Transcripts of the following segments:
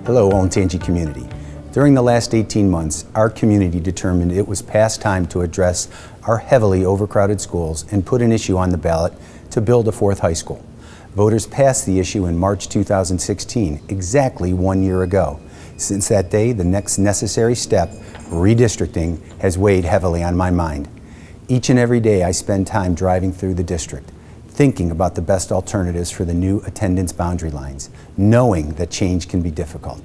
Hello, Olentangy community. During the last 18 months, our community determined it was past time to address our heavily overcrowded schools and put an issue on the ballot to build a fourth high school. Voters passed the issue in March 2016, exactly 1 year ago. Since that day, the next necessary step, redistricting, has weighed heavily on my mind. Each and every day I spend time driving through the district, thinking about the best alternatives for the new attendance boundary lines, knowing that change can be difficult.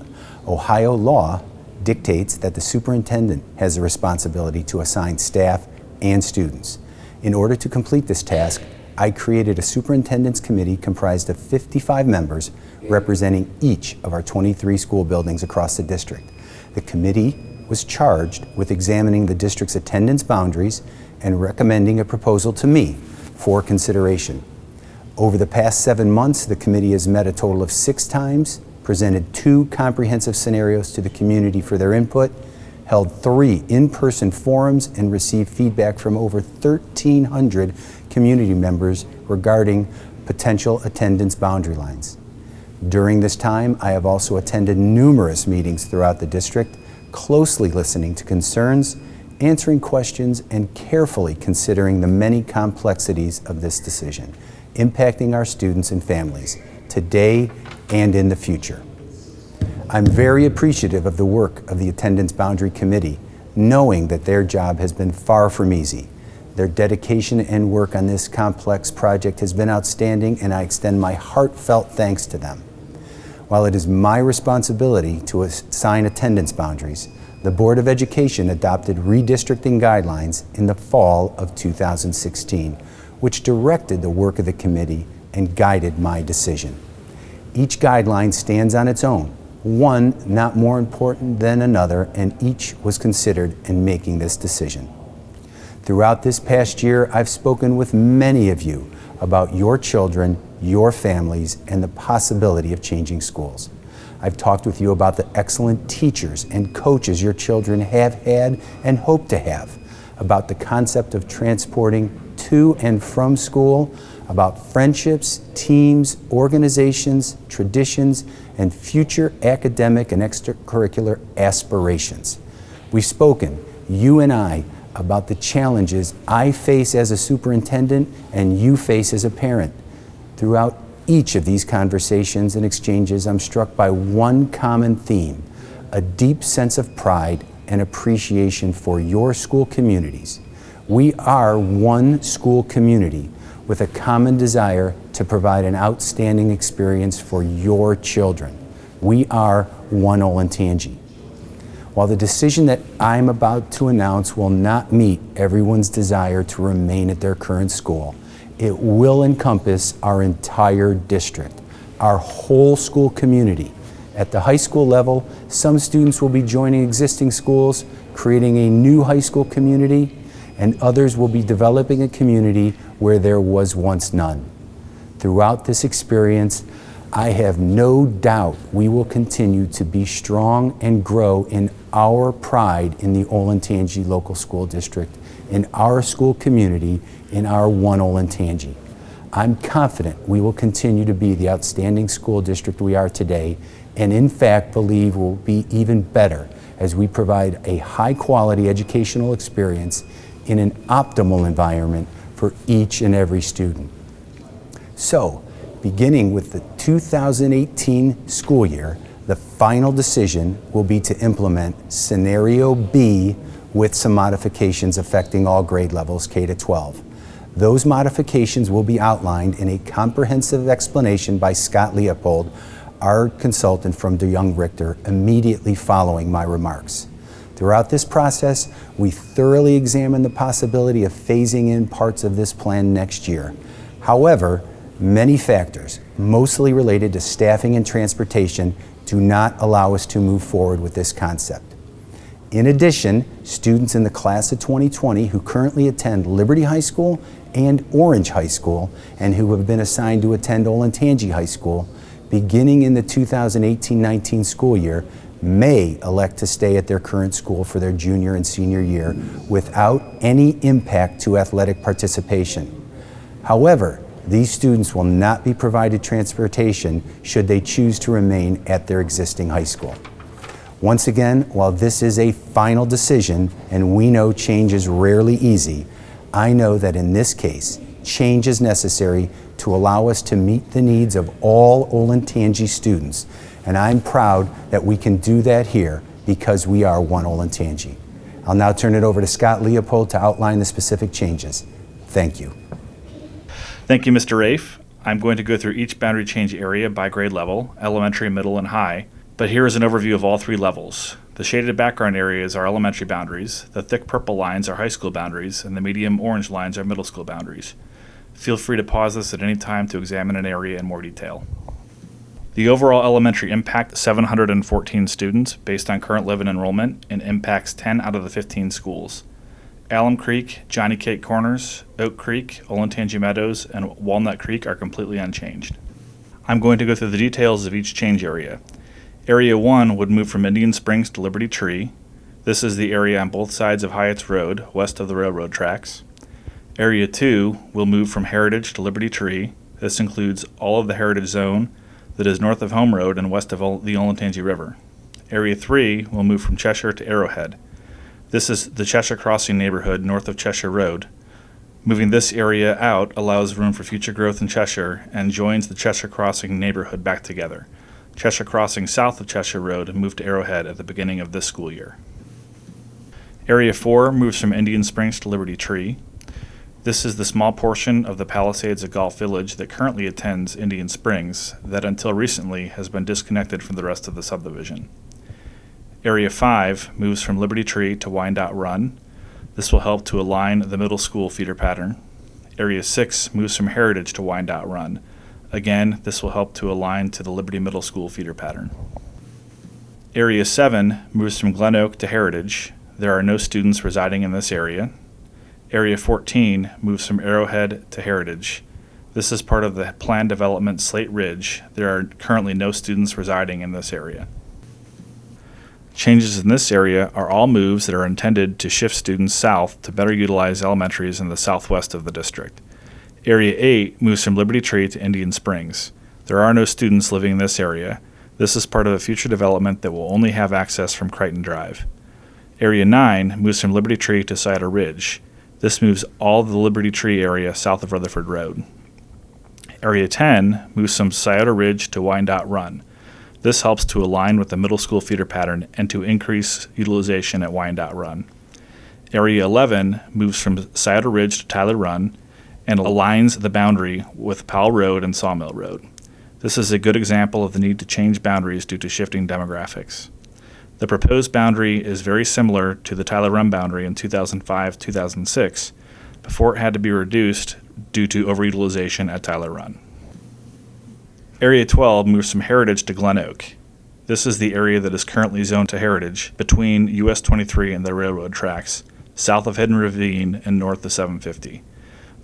Ohio law dictates that the superintendent has the responsibility to assign staff and students. In order to complete this task, I created a Superintendents Committee comprised of 55 members representing each of our 23 school buildings across the district. The committee was charged with examining the district's attendance boundaries and recommending a proposal to me for consideration. Over the past 7 months, the committee has met a total of 6 times, presented 2 comprehensive scenarios to the community for their input, held 3 in-person forums, and received feedback from over 1,300 community members regarding potential attendance boundary lines. During this time, I have also attended numerous meetings throughout the district, closely listening to concerns, answering questions, and carefully considering the many complexities of this decision, impacting our students and families, today and in the future. I'm very appreciative of the work of the Attendance Boundary Committee, knowing that their job has been far from easy. Their dedication and work on this complex project has been outstanding, and I extend my heartfelt thanks to them. While it is my responsibility to assign attendance boundaries, the Board of Education adopted redistricting guidelines in the fall of 2016, which directed the work of the committee and guided my decision. Each guideline stands on its own, one not more important than another, and each was considered in making this decision. Throughout this past year, I've spoken with many of you about your children, your families, and the possibility of changing schools. I've talked with you about the excellent teachers and coaches your children have had and hope to have, about the concept of transporting to and from school, about friendships, teams, organizations, traditions, and future academic and extracurricular aspirations. We've spoken, you and I, about the challenges I face as a superintendent and you face as a parent. Throughout each of these conversations and exchanges, I'm struck by one common theme, a deep sense of pride and appreciation for your school communities. We are one school community with a common desire to provide an outstanding experience for your children. We are one Olentangy. While the decision that I'm about to announce will not meet everyone's desire to remain at their current school, it will encompass our entire district, our whole school community. At the high school level, some students will be joining existing schools, creating a new high school community, and others will be developing a community where there was once none. Throughout this experience, I have no doubt we will continue to be strong and grow in our pride in the Olentangy Local School District, in our school community, in our one Olentangy. I'm confident we will continue to be the outstanding school district we are today, and in fact believe we'll be even better as we provide a high-quality educational experience in an optimal environment for each and every student. So, beginning with the 2018 school year, the final decision will be to implement Scenario B with some modifications affecting all grade levels K-12. Those modifications will be outlined in a comprehensive explanation by Scott Leopold, our consultant from DeYoung Richter, immediately following my remarks. Throughout this process, we thoroughly examined the possibility of phasing in parts of this plan next year. However, many factors, mostly related to staffing and transportation, do not allow us to move forward with this concept. In addition, students in the class of 2020 who currently attend Liberty High School and Orange High School and who have been assigned to attend Olentangy High School, beginning in the 2018-19 school year, may elect to stay at their current school for their junior and senior year without any impact to athletic participation. However, These students will not be provided transportation should they choose to remain at their existing high school. Once again, while this is a final decision and we know change is rarely easy, I know that in this case, change is necessary to allow us to meet the needs of all Olentangy students, and I'm proud that we can do that here because we are one Olentangy. I'll now turn it over to Scott Leopold to outline the specific changes. Thank you. Thank you, Mr. Rafe. I'm going to go through each boundary change area by grade level, elementary, middle, and high, but here is an overview of all three levels. The shaded background areas are elementary boundaries, the thick purple lines are high school boundaries, and the medium orange lines are middle school boundaries. Feel free to pause this at any time to examine an area in more detail. The overall elementary impact 714 students based on current live-in enrollment and impacts 10 out of the 15 schools. Alum Creek, Johnny Cake Corners, Oak Creek, Olentangy Meadows, and Walnut Creek are completely unchanged. I'm going to go through the details of each change area. Area 1 would move from Indian Springs to Liberty Tree. This is the area on both sides of Hyatt's Road, west of the railroad tracks. Area 2 will move from Heritage to Liberty Tree. This includes all of the Heritage Zone that is north of Home Road and west of the Olentangy River. Area 3 will move from Cheshire to Arrowhead. This is the Cheshire Crossing neighborhood north of Cheshire Road. Moving this area out allows room for future growth in Cheshire and joins the Cheshire Crossing neighborhood back together. Cheshire Crossing south of Cheshire Road moved to Arrowhead at the beginning of this school year. Area 4 moves from Indian Springs to Liberty Tree. This is the small portion of the Palisades of Gulf Village that currently attends Indian Springs that until recently has been disconnected from the rest of the subdivision. Area 5 moves from Liberty Tree to Wyandotte Run. This will help to align the middle school feeder pattern. Area 6 moves from Heritage to Wyandotte Run. Again, this will help to align to the Liberty Middle School feeder pattern. Area 7 moves from Glen Oak to Heritage. There are no students residing in this area. Area 14 moves from Arrowhead to Heritage. This is part of the planned development Slate Ridge. There are currently no students residing in this area. Changes in this area are all moves that are intended to shift students south to better utilize elementaries in the southwest of the district. Area 8 moves from Liberty Tree to Indian Springs. There are no students living in this area. This is part of a future development that will only have access from Crichton Drive. Area 9 moves from Liberty Tree to Scioto Ridge. This moves all of the Liberty Tree area south of Rutherford Road. Area 10 moves from Scioto Ridge to Wyandotte Run. This helps to align with the middle school feeder pattern and to increase utilization at Wyandotte Run. Area 11 moves from Scioto Ridge to Tyler Run and aligns the boundary with Powell Road and Sawmill Road. This is a good example of the need to change boundaries due to shifting demographics. The proposed boundary is very similar to the Tyler Run boundary in 2005-2006, before it had to be reduced due to overutilization at Tyler Run. Area 12 moves from Heritage to Glen Oak. This is the area that is currently zoned to Heritage between US 23 and the railroad tracks, south of Hidden Ravine and north of 750.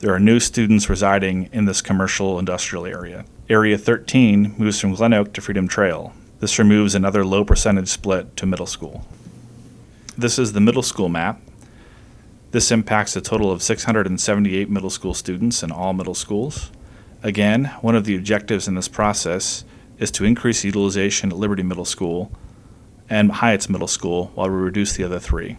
There are no students residing in this commercial industrial area. Area 13 moves from Glen Oak to Freedom Trail. This removes another low percentage split to middle school. This is the middle school map. This impacts a total of 678 middle school students in all middle schools. Again, one of the objectives in this process is to increase utilization at Liberty Middle School and Hyatt's Middle School while we reduce the other three.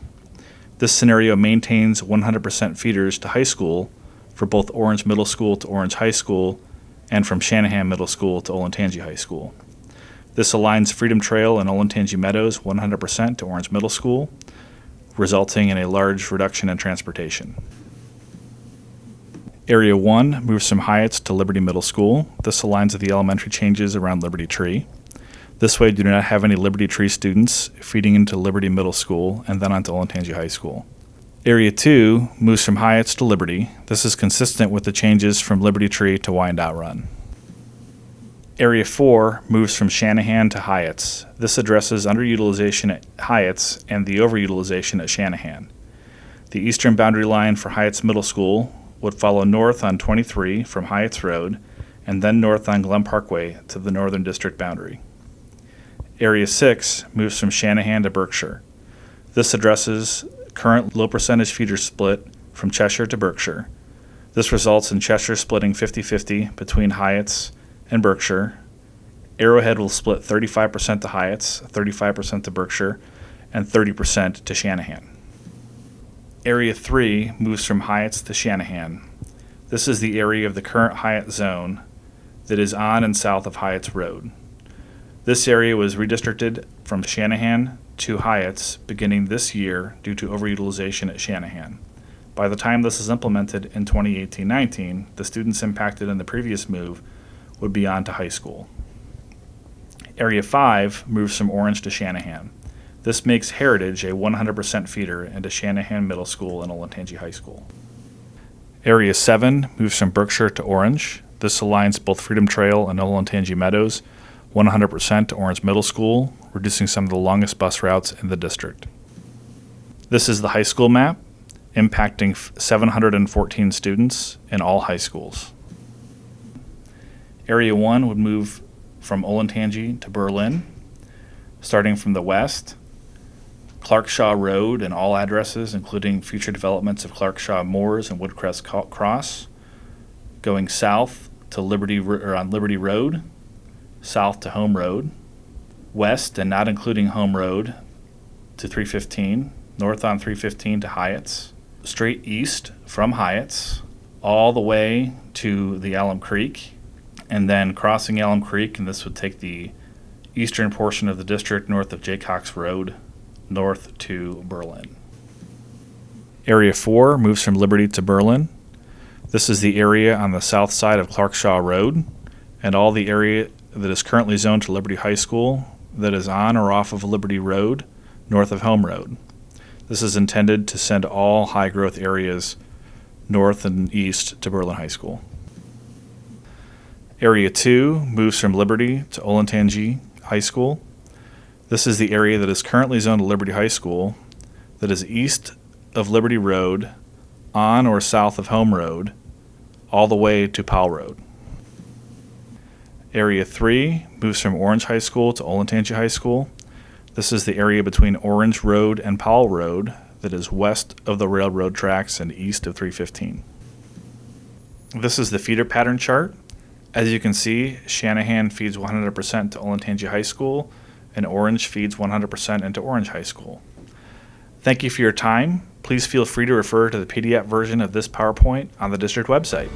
This scenario maintains 100% feeders to high school for both Orange Middle School to Orange High School and from Shanahan Middle School to Olentangy High School. This aligns Freedom Trail and Olentangy Meadows 100% to Orange Middle School, resulting in a large reduction in transportation. Area 1 moves from Hyatt's to Liberty Middle School. This aligns with the elementary changes around Liberty Tree. This way, do not have any Liberty Tree students feeding into Liberty Middle School and then onto Olentangy High School. Area 2 moves from Hyatt's to Liberty. This is consistent with the changes from Liberty Tree to Wyandotte Run. Area 4 moves from Shanahan to Hyatt's. This addresses underutilization at Hyatt's and the overutilization at Shanahan. The eastern boundary line for Hyatt's Middle School would follow north on 23 from Hyatt's Road and then north on Glen Parkway to the northern district boundary. Area 6 moves from Shanahan to Berkshire. This addresses current low percentage feeder split from Cheshire to Berkshire. This results in Cheshire splitting 50-50 between Hyatts and Berkshire. Arrowhead will split 35% to Hyatts, 35% to Berkshire, and 30% to Shanahan. Area 3 moves from Hyatts to Shanahan. This is the area of the current Hyatt zone that is on and south of Hyatts Road. This area was redistricted from Shanahan to Hyatts beginning this year due to overutilization at Shanahan. By the time this is implemented in 2018-19, the students impacted in the previous move would be on to high school. Area 5 moves from Orange to Shanahan. This makes Heritage a 100% feeder into Shanahan Middle School and Olentangy High School. Area 7 moves from Berkshire to Orange. This aligns both Freedom Trail and Olentangy Meadows 100% to Orange Middle School, reducing some of the longest bus routes in the district. This is the high school map, impacting 714 students in all high schools. Area 1 would move from Olentangy to Berlin, starting from the west, Clarkshaw Road and all addresses, including future developments of Clarkshaw Moors and Woodcrest Cross, going south to on Liberty Road, south to Home Road, west and not including Home Road to 315, north on 315 to Hyatts, straight east from Hyatts, all the way to the Alum Creek, and then crossing Alum Creek, and this would take the eastern portion of the district north of Jaycox Road, north to Berlin. Area 4 moves from Liberty to Berlin. This is the area on the south side of Clarkshaw Road, and all the area that is currently zoned to Liberty High School that is on or off of Liberty Road, north of Home Road. This is intended to send all high-growth areas north and east to Berlin High School. Area 2 moves from Liberty to Olentangy High School. This is the area that is currently zoned to Liberty High School that is east of Liberty Road, on or south of Home Road, all the way to Powell Road. Area 3 moves from Orange High School to Olentangy High School. This is the area between Orange Road and Powell Road that is west of the railroad tracks and east of 315. This is the feeder pattern chart. As you can see, Shanahan feeds 100% to Olentangy High School, and Orange feeds 100% into Orange High School. Thank you for your time. Please feel free to refer to the PDF version of this PowerPoint on the district website.